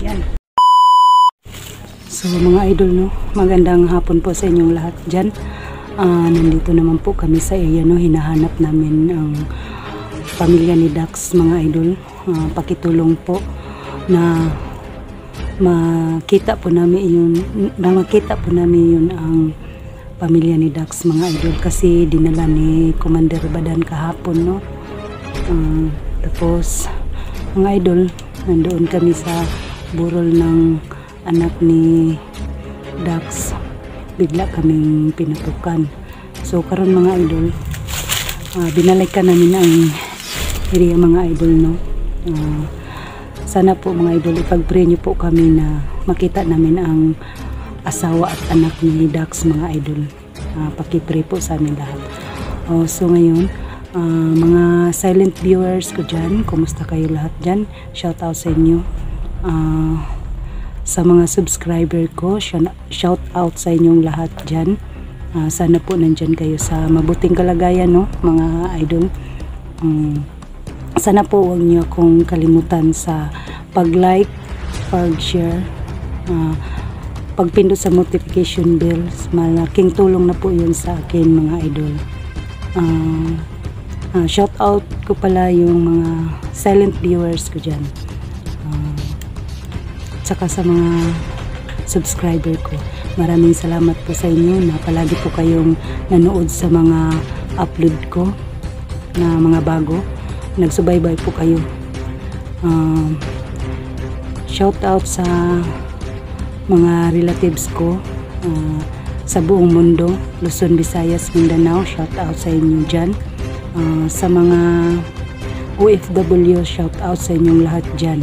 Yan. So mga idol, no, magandang hapon po sa inyong lahat dyan. Nandito naman po kami sa area, no, hinahanap namin ang pamilya ni Dax, mga idol. Pakitulong po na makita po namin yun ang pamilya ni Dax, mga idol, kasi dinala ni Commander Badan kahapon, no. Tapos mga idol, nandoon kami sa burol ng anak ni Dax, bigla kaming pinatukan. So karon mga idol, binalikan namin ang area, mga idol, no. Sana po mga idol, ipag-pray niyo po kami na makita namin ang asawa at anak ni Dax, mga idol. Paki-pray po sa amin lahat. So ngayon, mga silent viewers ko dyan, kumusta kayo lahat dyan? Shout out sa inyo. Sa mga subscriber ko, shout out sa inyong lahat dyan. Sana po nandyan kayo sa mabuting kalagayan, no, mga idol. Sana po huwag niyo akong kalimutan sa pag-like, pag-share, pagpindot sa notification bells. Malaking tulong na po yun sa akin, mga idol. Shout out ko pala yung mga silent viewers ko dyan, saka sa mga subscriber ko. Maraming salamat po sa inyo na palagi po kayong nanood sa mga upload ko na mga bago. Nagsubaybay po kayo. Shout out sa mga relatives ko sa buong mundo, Luzon, Visayas, Mindanao. Shout out sa inyo dyan. Sa mga OFW, shout out sa inyong lahat dyan.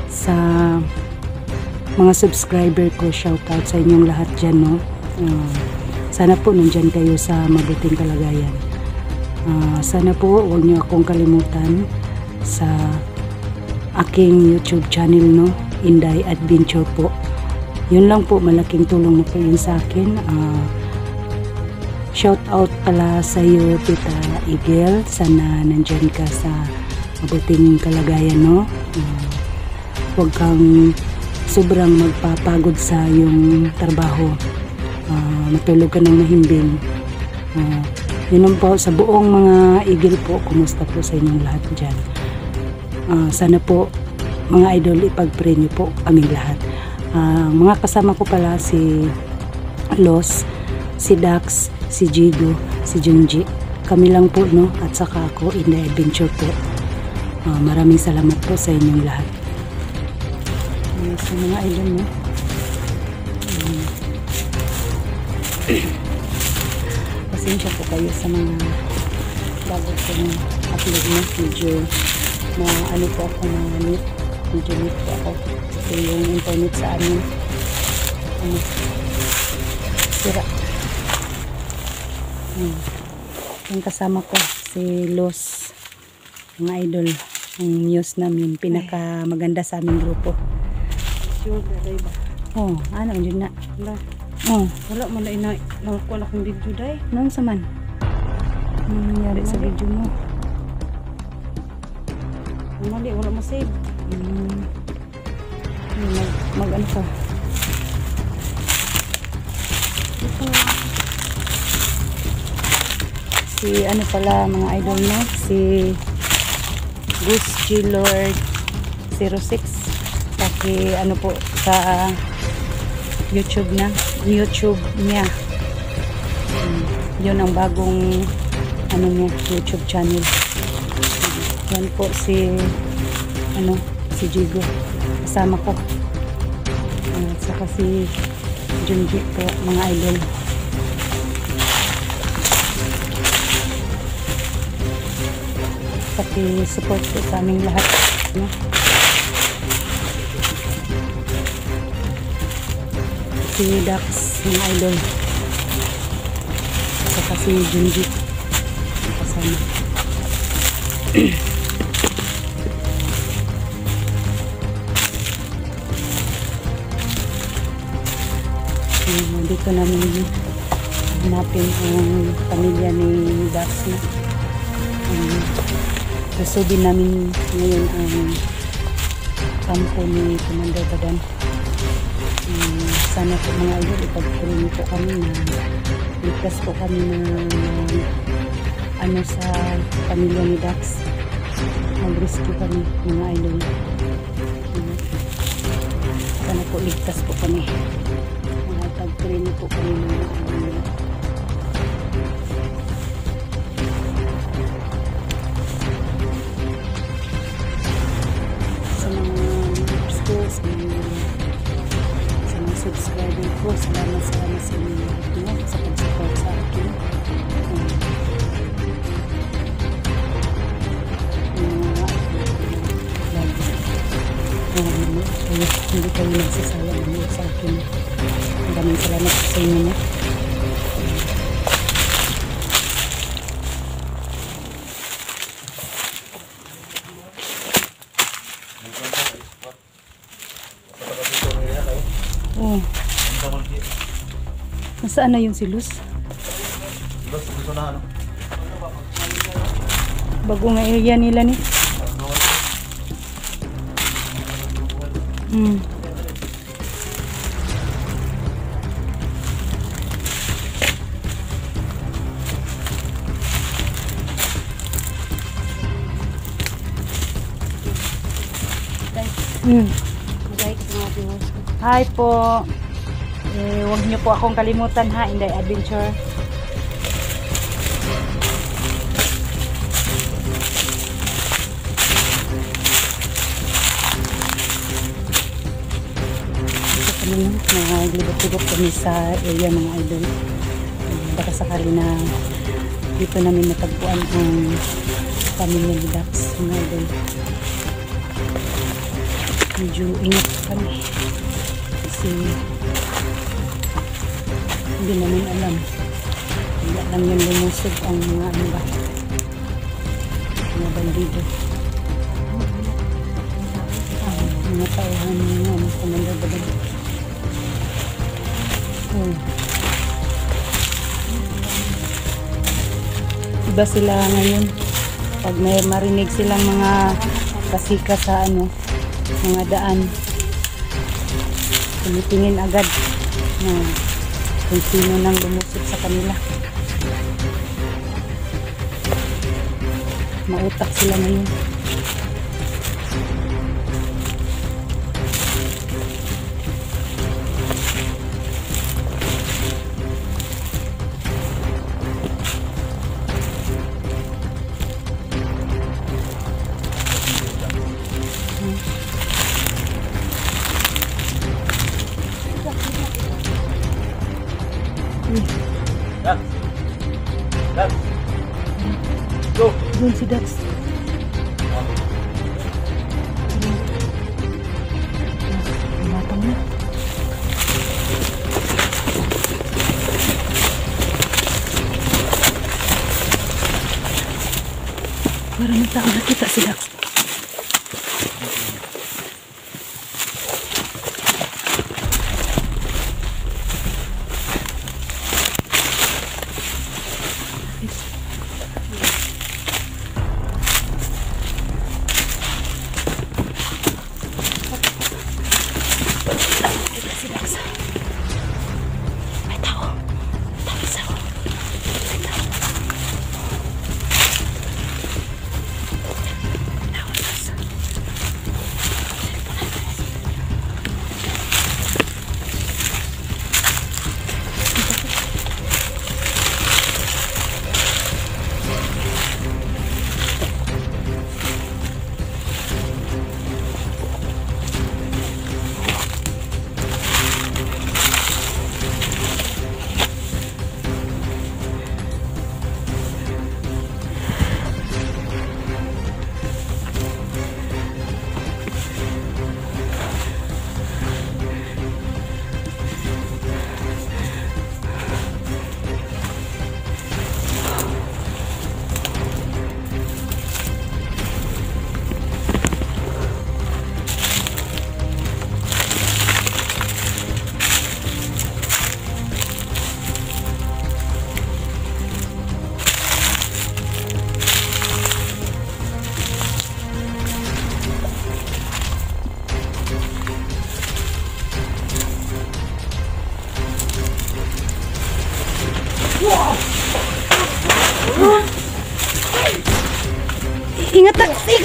Sa mga subscriber ko, shout out sa inyong lahat dyan, no. Sana po nandyan kayo sa mabuting kalagayan. Sana po huwag niyo akong kalimutan sa aking YouTube channel, no, Inday Adventure po. Yun lang po, malaking tulong na po yun sa akin. Shout out pala sa iyo, Tita Igel. Sana nandyan ka sa mabuting kalagayan, no. Huwag kang sobrang magpapagod sa iyong trabaho. Matulog ka ng mahimbing. Yun po, sa buong mga Igel po, kumusta po sa inyong lahat dyan. Sana po mga idol, ipag-pray niyo po aming lahat. Mga kasama ko pala si Los, si Dax, si Jigo, si Junji. Kami lang po, no, at saka ako, Inday Adventure po. Maraming salamat po sa inyong lahat. Sa mga idol, no. Pasensya po kayo sa mga bago ko ng upload, no. Medyo na ano po ako na net. Medyo net po ako. Kasi yung internet sa amin sira. Yung kasama ko si Los, mga idol, ang news namin, pinaka maganda sa aming grupo. Ano yun na? Wala mo na inay. Nakuha na kong video day. Nang saman? Ano nangyari sa video mo? Mali, wala mo save. Mag ano ka? Si ano pala, mga idol, no? Si Goose G Lord 06. Paki ano po sa YouTube niya. Yun ang bagong ano niya, YouTube channel. Yan po si Jigo, kasama ko. At saka si Junji po, mga idol. Pati support po sa aming lahat, no? Si Dax, mga idol. Saka si Junji, kasama. Dito namin hanapin ang pamilya ni Dax, no? Susubin namin ngayon ang kampo ni Commander Badan. Sana po mga idol, ipagpulong po kami na ligtas po kami na sa pamilya ni Dax. Mag-rescue kami mga idol. Sana po ligtas po kami. Ipagpulong po kami mga idol. Sa mga subscriber ko, salamat sa inyo sa pag-support sa akin. Hindi kayo nagsasayang sa akin. Maraming salamat sa inyo. Oh. Nasaan na yung si Luz? Gusto na ano? Bagong area nila ni. Hi po. Huwag niyo po akong kalimutan ha, Inday Adventure. Naglibot-libot kami sa area mga idol. Baka sakali na dito namin natagpuan ang pamilya ni Dax mga idol. Medyo ingat kami kasi hindi namin alam. Hindi lang yan lumusog ang mga ano ba, mga bandido. Mga tauhan mga Commander Badan. Iba sila ngayon pag may marinig silang mga kasika sa mga daan, tumitingin agad na kung sino nang lumusot sa kanila. Mautak sila ngayon. Dax! Go! Doon si Dax. Matang na. Maraming tao nakita si Dax.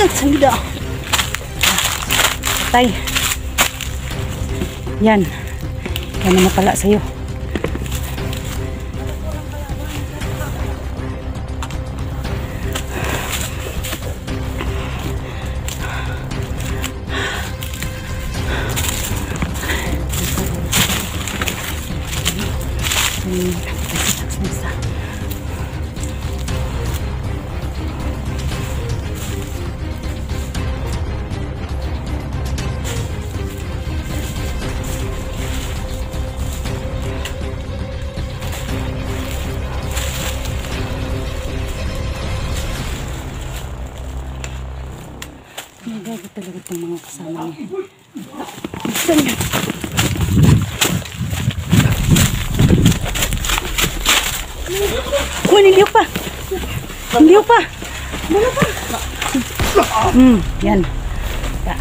Salida. Patay. Yan. Yan naman pala sa'yo. Nagaga talaga itong mga kasama niya. Gusto niya. Uy, niliw pa. Niliw pa. Wala pa. Yan. Ya.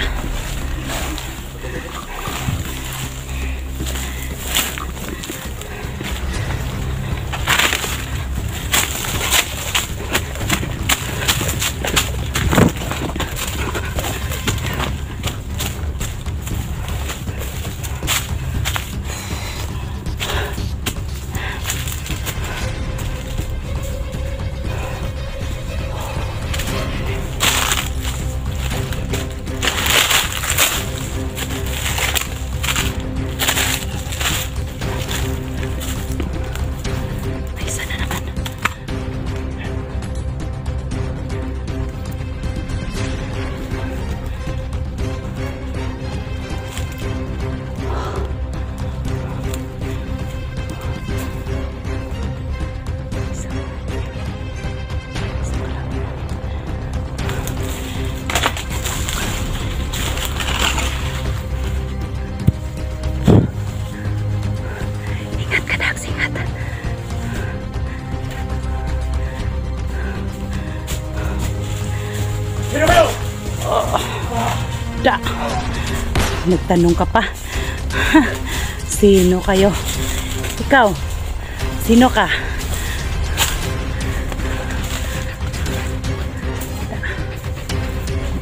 Da. Nagtanong ka pa. Sino kayo? Ikaw? Sino ka?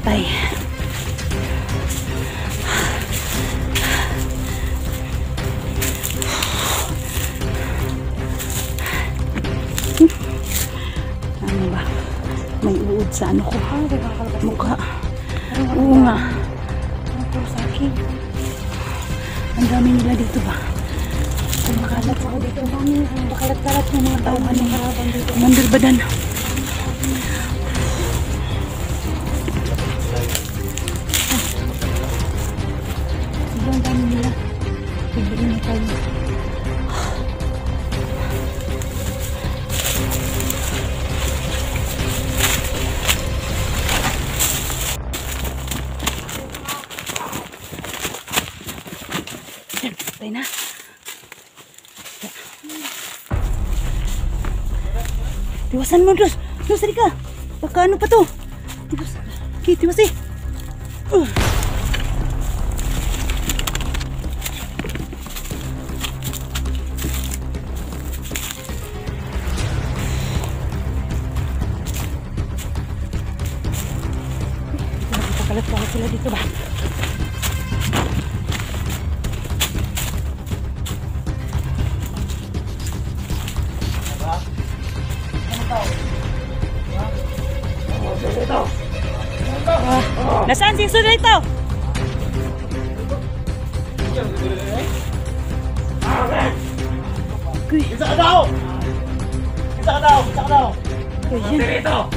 Patay. Ano ba? May uod sa ano ko. Mukha. Oo nga. Ano sa akin? Ang dami nila dito ba? Makalat ako dito. Ang dami. Makalat-kalat ng mga tao. Mandal badan. Ang dami nila. Bigyan na tayo. Patay na. Tiwasan mo, Dos. Dos, sari ka. Baka ano pa to? Tiwas. Okay, tiwas eh. Pakalat-kalat sila dito ba? Nasaan si Sulito? Isa ka daw! Isa ka daw! Isa ka daw! Sulito!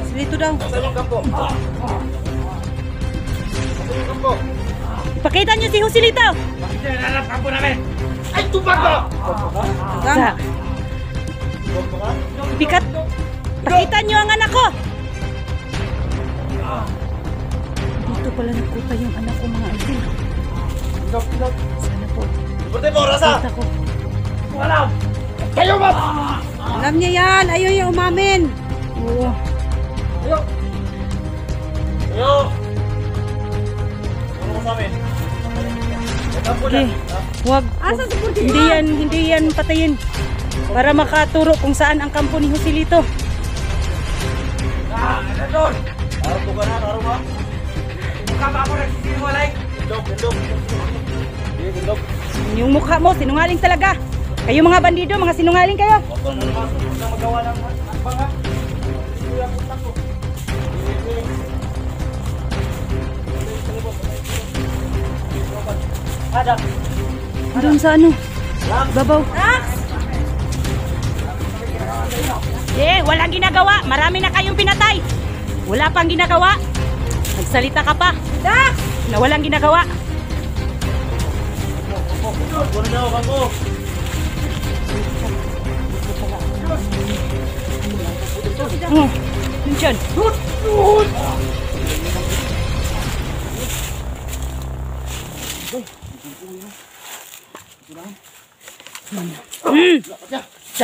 Sulito daw. Sa ilong kampo! Sa ilong kampo! Ipakita niyo si Joselito! Bakit yan nalalap kampo namin? Ay, tubag ko! Sa Pikat! Pakita niyo ang anak ko! Dito pala nagkuta yung anak ko, mga idol. Sana po. Ibuti mo, Rasa! Kita ko. Alam! Kayo ba? Alam niya yan! Ayaw niya umamin! Oo. Ayo! Ayo! Ano mo sa amin? Kampo na! Okay. Wag. Hindi yan patayin. Para makaturo kung saan ang kampo ni Joselito. Ano doon? Araw ko na, araw mo. Mukha ba ako nagsisinungaling? Gindog. Gindog. Yung mukha mo, sinungaling talaga. Kayo mga bandido, mga sinungaling kayo. Huwag kang magawa ng akbang ha. Hindi yung utak ko. Ada. Doon sa ano? Babaw. Walang ginagawa. Marami na kayong pinatay. Wala pang ginagawa. Nagsalita ka pa. Na walang ginagawa. Wala daw ako. Oh, yun dyan.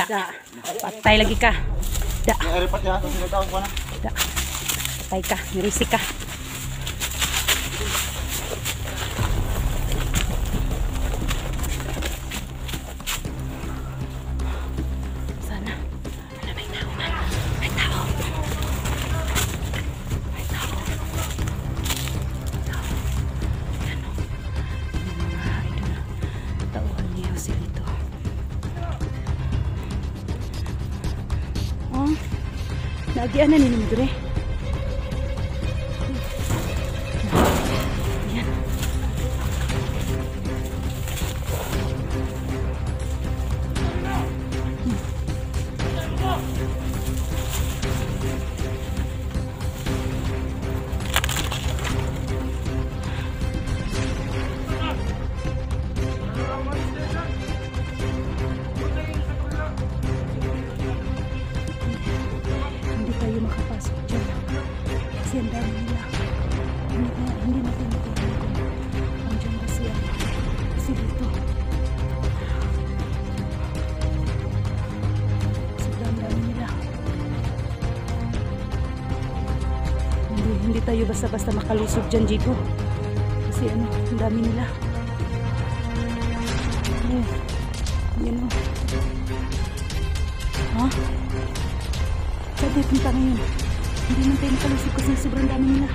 Da. Patay lagi ka. Da. Repat ya, sinutaw ko na. Da. Patay ka. Nirisi ka. Sana. Wala, may tao man. May tao. May tao. Tao. Yan o. Yung mga idol. Tauhan niya si Lito. Oh. Nagian na ninyo mo dure. Yan. Hindi tayo makapasok dyan. Kasi ang dami nila. Hindi natin matulungan kung andyan ba siya. Kasi dito. Sobrang dami nila. Hindi tayo basta-basta makalusog dyan, Jigo. Kasi ano, ang dami nila. Yan o. Ha? Saan tayo punta ngayon? Hindi man tayo makalusog kasi sobrang dami nila.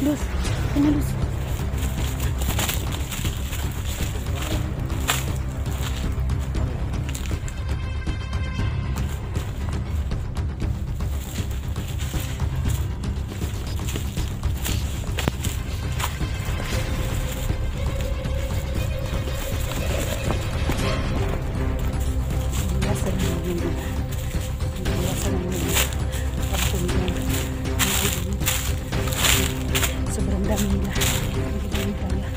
Luz, tengah luz. Sobrang dami nila. Hindi namin kaya.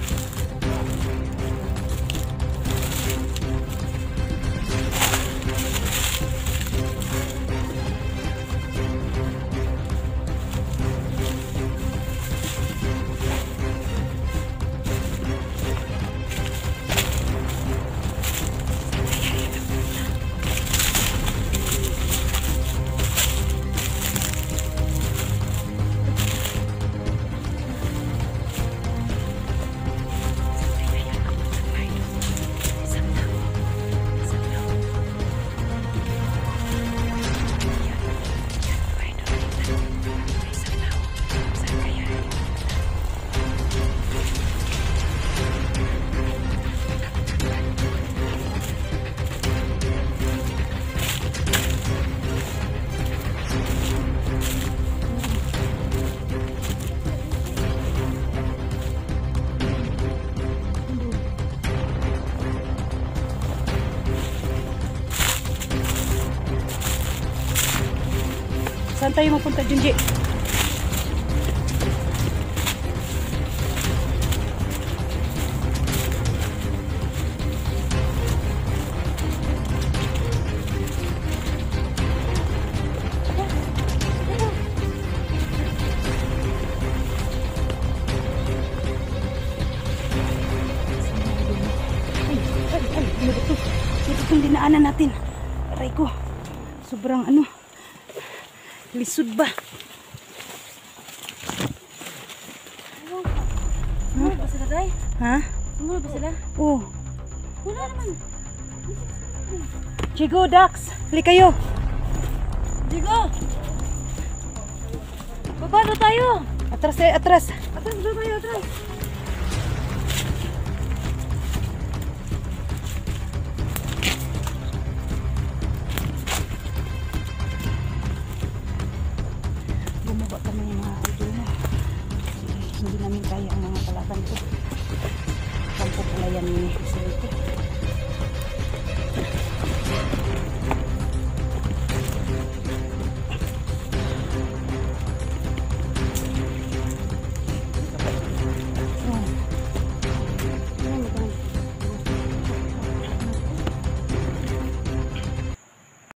tayo mapunta, Junji? Ito yung dinaanan natin. Aray ko. Sobrang ano. Lisod ba? Sumulod ba sila, Day? Ha? Sumulod ba sila? Oh. Wala naman. Jigo, Dax. Hali kayo. Digo! Baba na tayo! Atras eh, atras. Atras, baba tayo, atras! Bumaba kami ng mga idol na. Hindi namin kaya ang mga kalatan ko. Kampo pala yan ni Sir ito.